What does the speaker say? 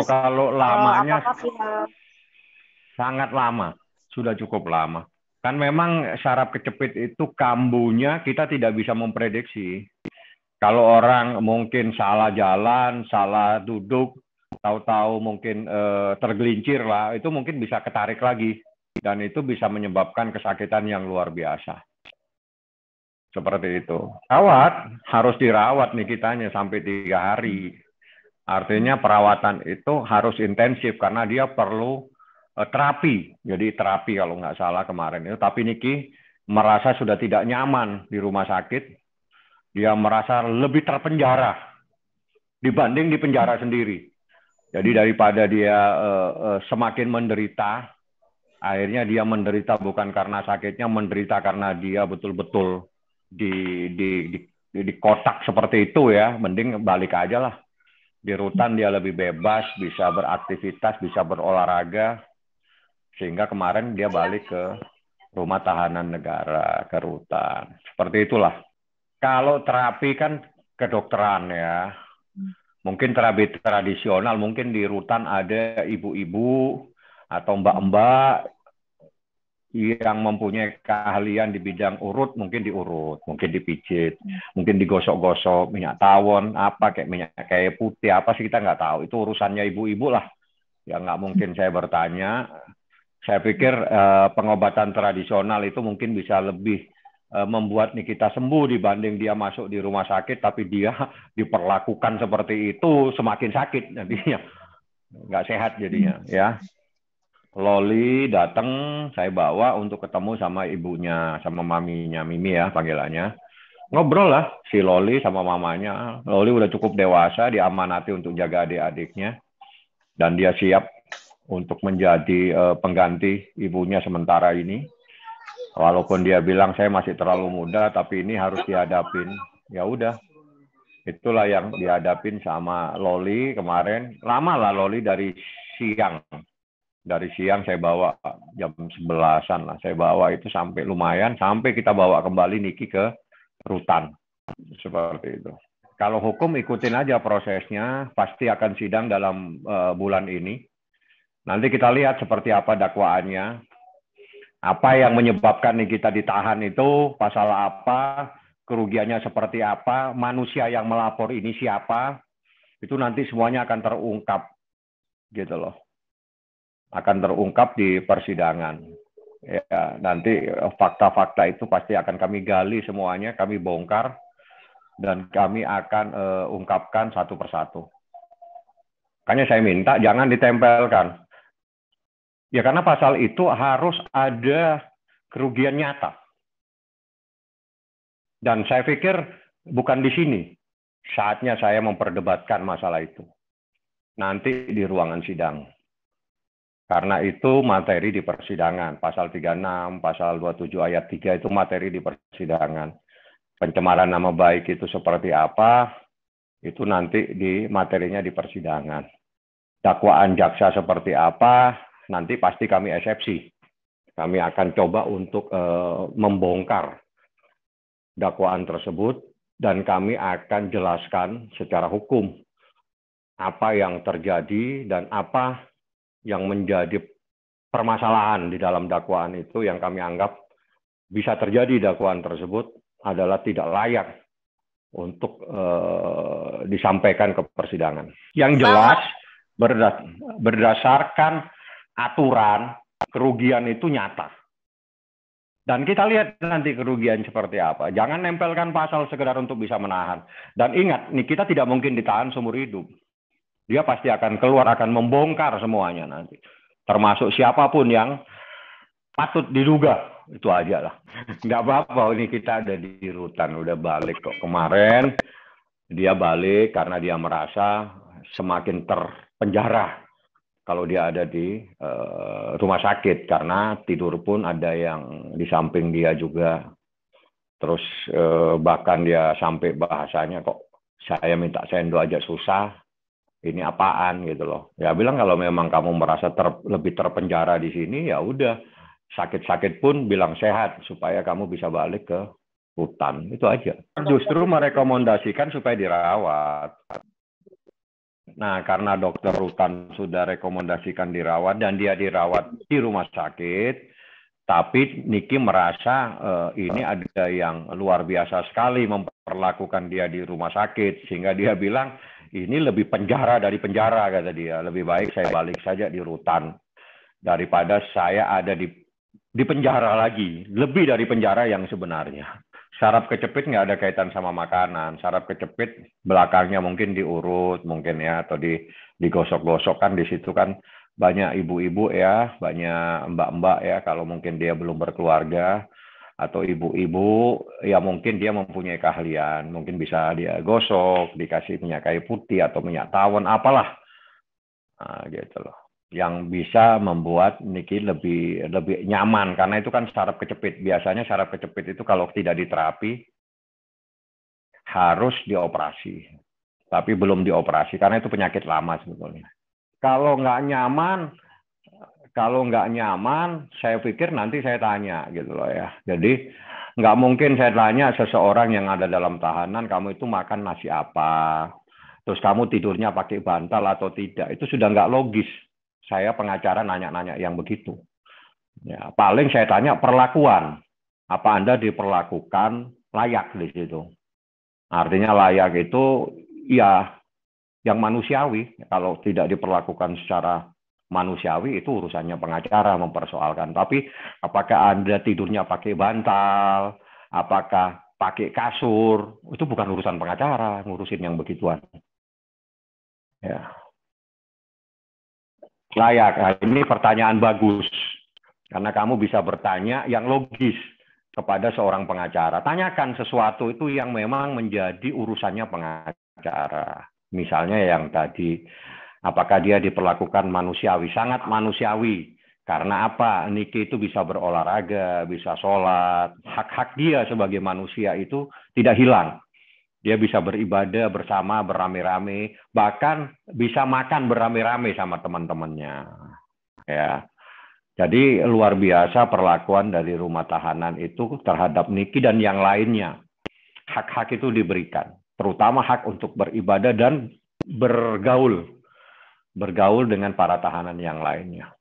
Terus kalau lamanya apakah pihak sangat lama, sudah cukup lama. Kan memang saraf kejepit itu kambuhnya kita tidak bisa memprediksi. Kalau orang mungkin salah jalan, salah duduk, tahu-tahu mungkin tergelincir lah, itu mungkin bisa ketarik lagi. Dan itu bisa menyebabkan kesakitan yang luar biasa. Seperti itu. Harus dirawat nih kitanya sampai 3 hari. Artinya perawatan itu harus intensif karena dia perlu terapi. Jadi terapi kalau nggak salah kemarin itu. Tapi Niki merasa sudah tidak nyaman di rumah sakit. Dia merasa lebih terpenjara dibanding di penjara sendiri. Jadi daripada dia semakin menderita, akhirnya dia menderita bukan karena sakitnya, menderita karena dia betul-betul di kotak seperti itu ya. Mending balik aja lah. Di rutan dia lebih bebas, bisa beraktivitas, bisa berolahraga. Sehingga kemarin dia balik ke rumah tahanan negara, ke rutan. Seperti itulah. Kalau terapi kan kedokteran ya. Mungkin terapi tradisional, mungkin di rutan ada ibu-ibu atau mbak-mbak yang mempunyai keahlian di bidang urut, mungkin diurut, mungkin dipijit, mungkin digosok-gosok, minyak tawon, apa kayak minyak kayak putih, apa sih kita nggak tahu. Itu urusannya ibu-ibu lah. Ya nggak mungkin saya bertanya. Saya pikir pengobatan tradisional itu mungkin bisa lebih membuat Nikita sembuh dibanding dia masuk di rumah sakit, tapi dia diperlakukan seperti itu, semakin sakit nantinya. Nggak sehat jadinya ya. Loli datang, saya bawa untuk ketemu sama ibunya, sama maminya, Mimi ya panggilannya. Ngobrol lah si Loli sama mamanya. Loli udah cukup dewasa, diamanati untuk jaga adik-adiknya. Dan dia siap untuk menjadi pengganti ibunya sementara ini. Walaupun dia bilang saya masih terlalu muda, tapi ini harus dihadapin. Ya udah, itulah yang dihadapin sama Loli kemarin. Lama lah Loli dari siang. Dari siang saya bawa jam 11-an lah. Saya bawa itu sampai lumayan, sampai kita bawa kembali Niki ke rutan. Seperti itu. Kalau hukum ikutin aja prosesnya, pasti akan sidang dalam bulan ini. Nanti kita lihat seperti apa dakwaannya. Apa yang menyebabkan Nikita ditahan itu, pasal apa, kerugiannya seperti apa, manusia yang melapor ini siapa, itu nanti semuanya akan terungkap. Gitu loh. Akan terungkap di persidangan. Ya, nanti fakta-fakta itu pasti akan kami gali semuanya, kami bongkar, dan kami akan ungkapkan satu persatu. Makanya saya minta jangan ditempelkan. Ya karena pasal itu harus ada kerugian nyata. Dan saya pikir bukan di sini saatnya saya memperdebatkan masalah itu. Nanti di ruangan sidang. Karena itu materi di persidangan. Pasal 36, pasal 27 ayat 3 itu materi di persidangan. Pencemaran nama baik itu seperti apa, itu nanti di materinya di persidangan. Dakwaan jaksa seperti apa, nanti pasti kami eksepsi. Kami akan coba untuk membongkar dakwaan tersebut dan kami akan jelaskan secara hukum apa yang terjadi dan apa yang menjadi permasalahan di dalam dakwaan itu yang kami anggap bisa terjadi dakwaan tersebut adalah tidak layak untuk disampaikan ke persidangan. Yang jelas berdasarkan aturan kerugian itu nyata. Dan kita lihat nanti kerugian seperti apa. Jangan nempelkan pasal sekedar untuk bisa menahan. Dan ingat, nih kita tidak mungkin ditahan seumur hidup. Dia pasti akan keluar, akan membongkar semuanya nanti. Termasuk siapapun yang patut diduga. Itu aja lah. Nggak apa-apa, ini kita ada di rutan. Udah balik kok. Kemarin dia balik karena dia merasa semakin terpenjara kalau dia ada di rumah sakit. Karena tidur pun ada yang di samping dia juga. Terus bahkan dia sampai bahasanya kok saya minta sendok aja susah. Ini apaan gitu loh. Ya bilang kalau memang kamu merasa lebih terpenjara di sini, ya udah sakit-sakit pun bilang sehat supaya kamu bisa balik ke hutan. Itu aja. Justru merekomendasikan supaya dirawat. Nah, karena dokter rutan sudah rekomendasikan dirawat dan dia dirawat di rumah sakit, tapi Niki merasa ini ada yang luar biasa sekali memperlakukan dia di rumah sakit, sehingga dia bilang ini lebih penjara dari penjara, kata dia. Lebih baik saya balik saja di rutan daripada saya ada di penjara lagi, lebih dari penjara yang sebenarnya. Saraf kecepit nggak ada kaitan sama makanan. Saraf kecepit belakangnya mungkin diurut, mungkin ya, atau digosok-gosok kan di situ kan banyak ibu-ibu ya, banyak mbak-mbak ya, kalau mungkin dia belum berkeluarga, atau ibu-ibu ya mungkin dia mempunyai keahlian, mungkin bisa dia gosok, dikasih minyak kayu putih atau minyak tawon, apalah. Nah, gitu loh. Yang bisa membuat Niki lebih nyaman karena itu kan saraf kecepit. Biasanya saraf kecepit itu kalau tidak diterapi harus dioperasi. Tapi belum dioperasi karena itu penyakit lama sebetulnya. Kalau nggak nyaman, saya pikir nanti saya tanya gitu loh ya. Jadi nggak mungkin saya tanya seseorang yang ada dalam tahanan, kamu itu makan nasi apa, terus kamu tidurnya pakai bantal atau tidak. Itu sudah nggak logis. Saya pengacara nanya-nanya yang begitu. Ya, paling saya tanya perlakuan. Apa Anda diperlakukan layak di situ? Artinya layak itu ya yang manusiawi. Kalau tidak diperlakukan secara manusiawi itu urusannya pengacara mempersoalkan. Tapi apakah Anda tidurnya pakai bantal, apakah pakai kasur, itu bukan urusan pengacara, ngurusin yang begituan. Ya, layak. Nah, ini pertanyaan bagus. Karena kamu bisa bertanya yang logis kepada seorang pengacara. Tanyakan sesuatu itu yang memang menjadi urusannya pengacara. Misalnya yang tadi, apakah dia diperlakukan manusiawi? Sangat manusiawi. Karena apa? Niki itu bisa berolahraga, bisa sholat. Hak-hak dia sebagai manusia itu tidak hilang. Dia bisa beribadah bersama, beramai-ramai. Bahkan bisa makan beramai-ramai sama teman-temannya. Ya. Jadi luar biasa perlakuan dari rumah tahanan itu terhadap Niki dan yang lainnya. Hak-hak itu diberikan, terutama hak untuk beribadah dan bergaul dengan para tahanan yang lainnya.